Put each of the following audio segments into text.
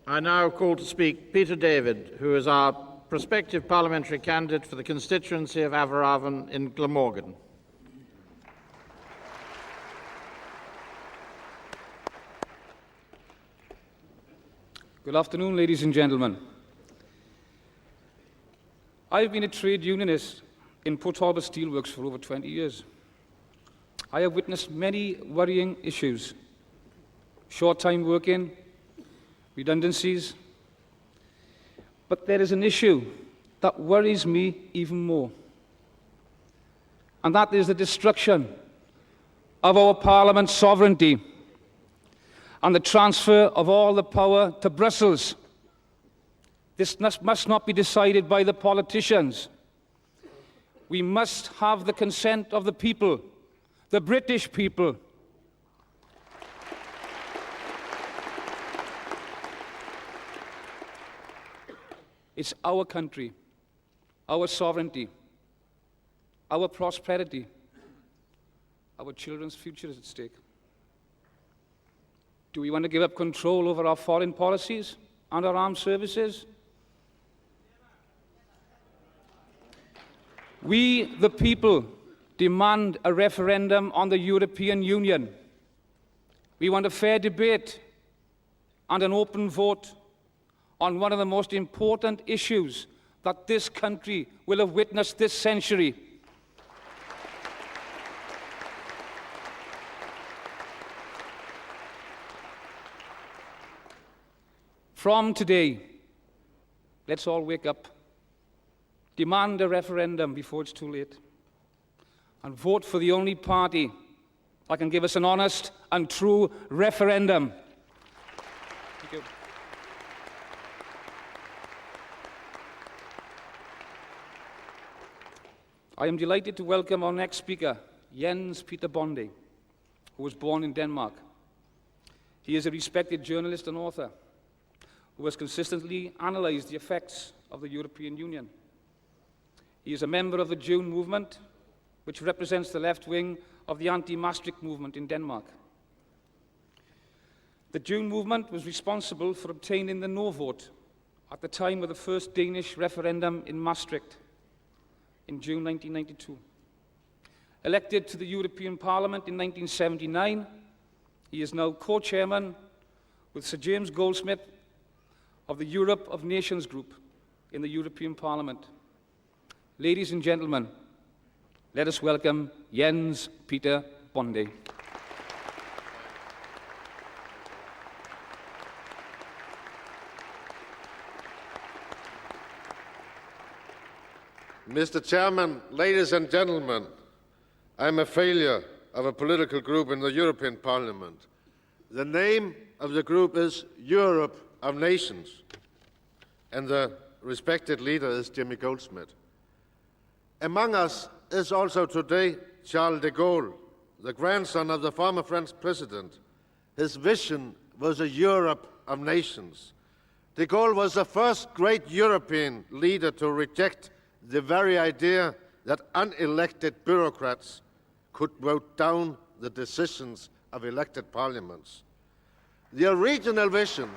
I now call to speak Peter David, who is our prospective parliamentary candidate for the constituency of Aberavon in Glamorgan. Good afternoon, ladies and gentlemen. I've been a trade unionist in Port Talbot Steelworks for over 20 years. I have witnessed many worrying issues: short-time working, redundancies. But there is an issue that worries me even more, and that is the destruction of our Parliament's sovereignty and the transfer of all the power to Brussels. This must not be decided by the politicians. We must have the consent of the people, the British people. It's our country, our sovereignty, our prosperity, our children's future is at stake. Do we want to give up control over our foreign policies and our armed services? We, the people, demand a referendum on the European Union. We want a fair debate and an open vote on one of the most important issues that this country will have witnessed this century. From today, let's all wake up, demand a referendum before it's too late, and vote for the only party that can give us an honest and true referendum. Thank you. I am delighted to welcome our next speaker, Jens Peter Bonde, who was born in Denmark. He is a respected journalist and author who has consistently analyzed the effects of the European Union. He is a member of the June movement, which represents the left wing of the anti-Maastricht movement in Denmark. The June movement was responsible for obtaining the no vote at the time of the first Danish referendum in Maastricht in June 1992. Elected to the European Parliament in 1979, he is now co-chairman with Sir James Goldsmith of the Europe of Nations group in the European Parliament. Ladies and gentlemen, let us welcome Jens Peter Bonde. Mr. Chairman, ladies and gentlemen, I am a failure of a political group in the European Parliament. The name of the group is Europe of Nations, and the respected leader is Jimmy Goldsmith. Among us is also today Charles de Gaulle, the grandson of the former French president. His vision was a Europe of nations. De Gaulle was the first great European leader to reject the very idea that unelected bureaucrats could vote down the decisions of elected parliaments. The original vision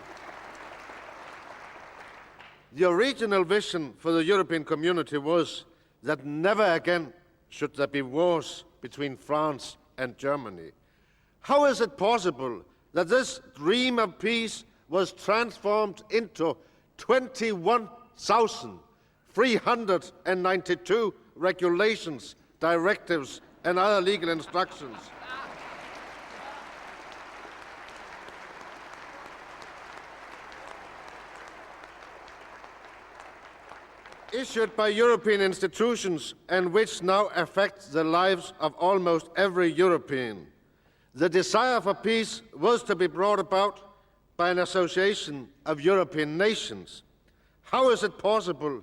for the European community was that never again should there be wars between France and Germany. How is it possible that this dream of peace was transformed into 21,392 regulations, directives, and other legal instructions? Issued by European institutions and which now affect the lives of almost every European. The desire for peace was to be brought about by an association of European nations. How is it possible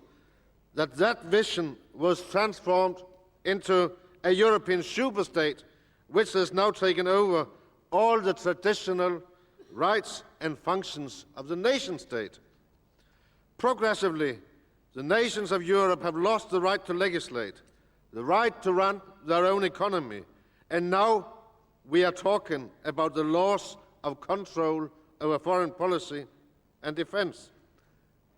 that that vision was transformed into a European superstate which has now taken over all the traditional rights and functions of the nation-state? Progressively, the nations of Europe have lost the right to legislate, the right to run their own economy, and now we are talking about the loss of control over foreign policy and defense.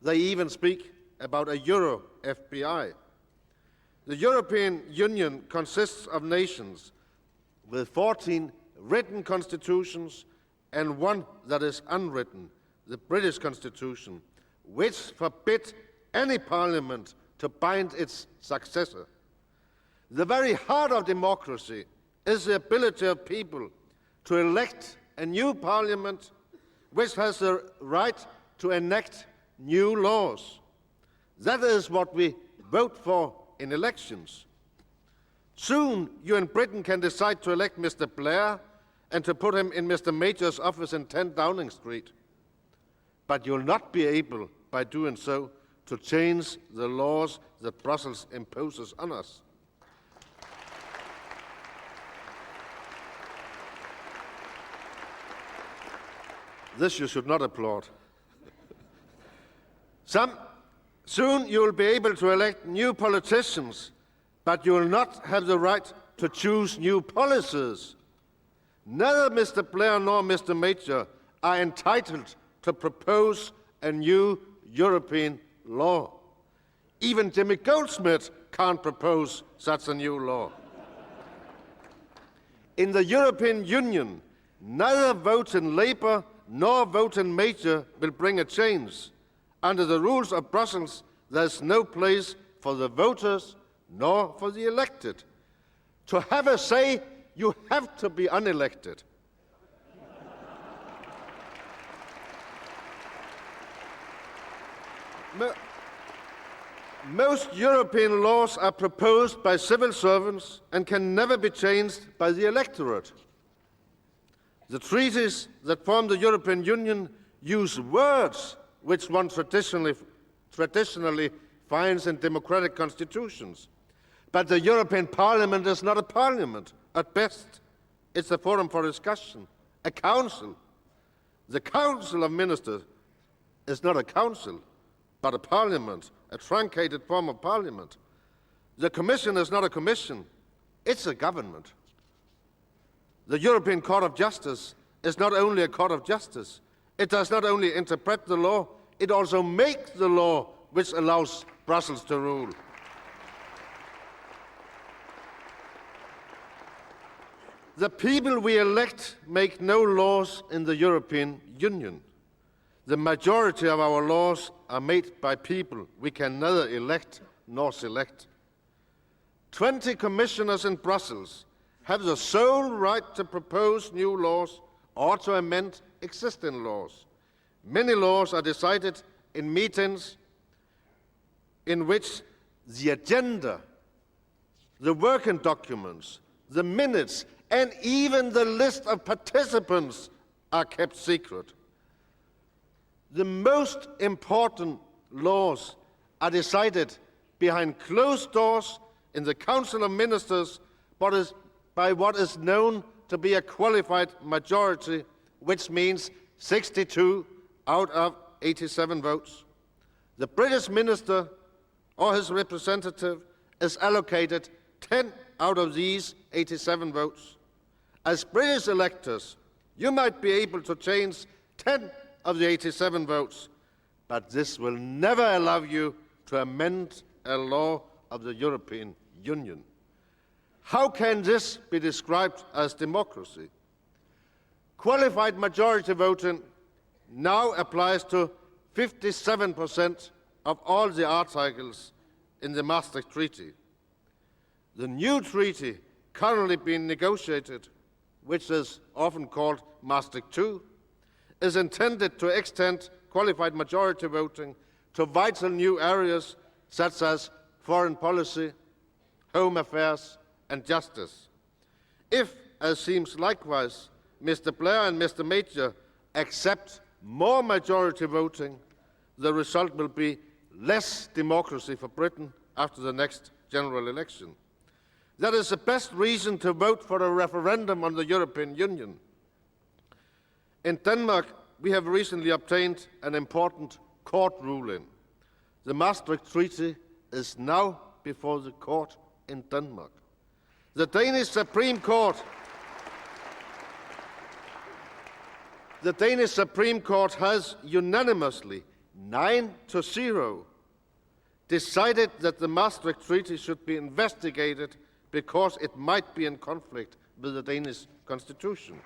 They even speak about a Euro FBI. The European Union consists of nations with 14 written constitutions and one that is unwritten, the British Constitution, which forbid any parliament to bind its successor. The very heart of democracy is the ability of people to elect a new parliament which has the right to enact new laws. That is what we vote for in elections. Soon you in Britain can decide to elect Mr. Blair and to put him in Mr. Major's office in 10 Downing Street. But you'll not be able, by doing so, to change the laws that Brussels imposes on us. This you should not applaud. Soon you will be able to elect new politicians, but you will not have the right to choose new policies. Neither Mr. Blair nor Mr. Major are entitled to propose a new European law. Even Jimmy Goldsmith can't propose such a new law. In the European Union, neither vote in Labour nor vote in Major will bring a change. Under the rules of Brussels, there is no place for the voters nor for the elected. To have a say, you have to be unelected. Most European laws are proposed by civil servants and can never be changed by the electorate. The treaties that form the European Union use words which one traditionally finds in democratic constitutions. But the European Parliament is not a parliament. At best, it's a forum for discussion, a council. The Council of Ministers is not a council, but a parliament, a truncated form of parliament. The Commission is not a commission, it's a government. The European Court of Justice is not only a court of justice. It does not only interpret the law, it also makes the law which allows Brussels to rule. The people we elect make no laws in the European Union. The majority of our laws are made by people we can neither elect nor select. 20 commissioners in Brussels have the sole right to propose new laws or to amend existing laws. Many laws are decided in meetings in which the agenda, the working documents, the minutes, and even the list of participants are kept secret. The most important laws are decided behind closed doors in the Council of Ministers by what is known to be a qualified majority, which means 62 out of 87 votes. The British minister or his representative is allocated 10 out of these 87 votes. As British electors, you might be able to change 10 of the 87 votes, but this will never allow you to amend a law of the European Union. How can this be described as democracy? Qualified majority voting now applies to 57% of all the articles in the Maastricht Treaty. The new treaty currently being negotiated, which is often called Maastricht II, is intended to extend qualified majority voting to vital new areas such as foreign policy, home affairs, and justice. If, as seems likewise, Mr. Blair and Mr. Major accept more majority voting, the result will be less democracy for Britain after the next general election. That is the best reason to vote for a referendum on the European Union. In Denmark, we have recently obtained an important court ruling. The Maastricht Treaty is now before the court in Denmark. The Danish Supreme Court The Danish Supreme Court has unanimously, 9-0, decided that the Maastricht Treaty should be investigated because it might be in conflict with the Danish Constitution.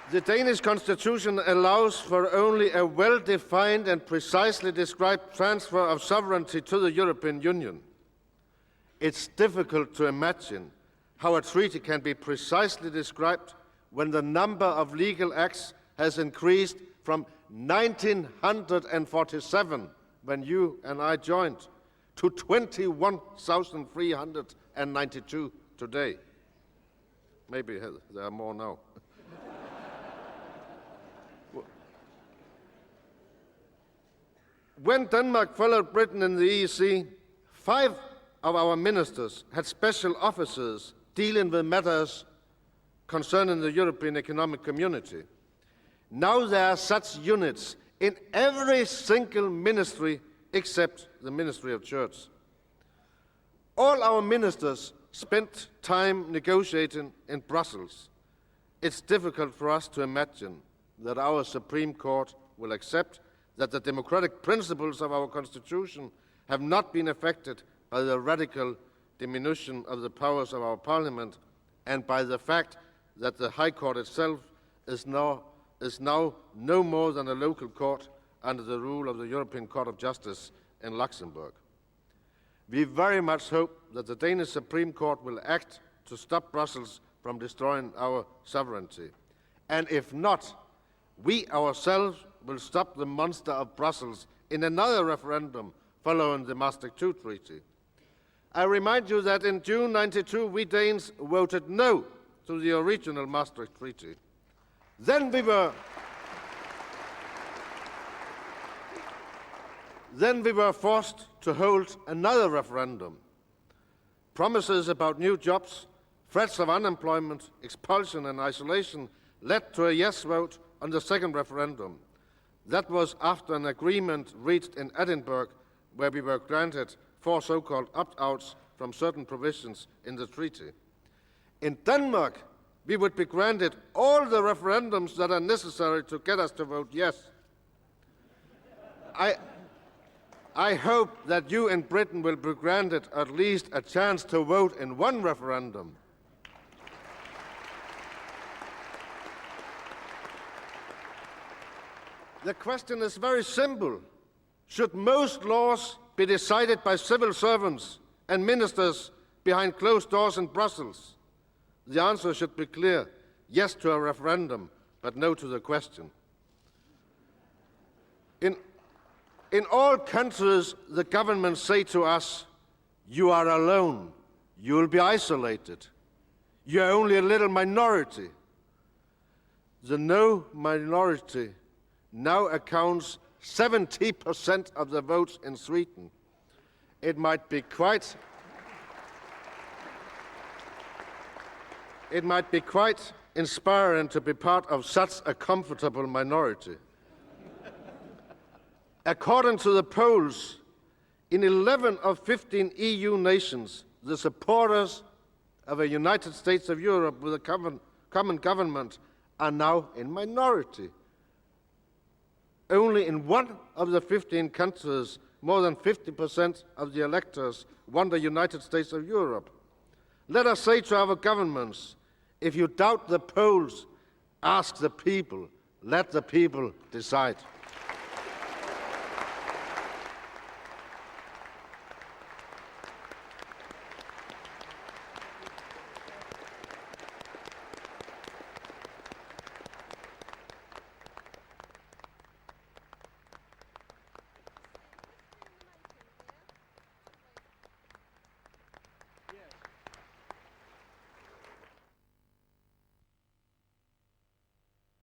The Danish Constitution allows for only a well-defined and precisely described transfer of sovereignty to the European Union. It's difficult to imagine how a treaty can be precisely described when the number of legal acts has increased from 1947, when you and I joined, to 21,392 today. Maybe there are more now. When Denmark followed Britain in the EEC, 5 of our ministers had special officers dealing with matters concerning the European Economic Community. Now there are such units in every single ministry except the Ministry of Church. All our ministers spent time negotiating in Brussels. It's difficult for us to imagine that our Supreme Court will accept that the democratic principles of our Constitution have not been affected by the radical diminution of the powers of our Parliament and by the fact that the High Court itself is now no more than a local court under the rule of the European Court of Justice in Luxembourg. We very much hope that the Danish Supreme Court will act to stop Brussels from destroying our sovereignty. And if not, we ourselves will stop the monster of Brussels in another referendum following the Maastricht II Treaty. I remind you that in June 92 we Danes voted no to the original Maastricht Treaty. Then we were forced to hold another referendum. Promises about new jobs, threats of unemployment, expulsion and isolation led to a yes vote on the second referendum. That was after an agreement reached in Edinburgh, where we were granted 4 so-called opt-outs from certain provisions in the treaty. In Denmark, we would be granted all the referendums that are necessary to get us to vote yes. I hope that you in Britain will be granted at least a chance to vote in one referendum. The question is very simple. Should most laws be decided by civil servants and ministers behind closed doors in Brussels? The answer should be clear: yes to a referendum, but no to the question. In all countries, the governments say to us, you are alone, you will be isolated, you are only a little minority. The no minority now accounts 70% of the votes in Sweden. It might be quite inspiring to be part of such a comfortable minority. According to the polls, in 11 of 15 EU nations, the supporters of a United States of Europe with a common government are now in minority. Only in 1 of the 15 countries, more than 50% of the electors want the United States of Europe. Let us say to our governments, if you doubt the polls, ask the people. Let the people decide.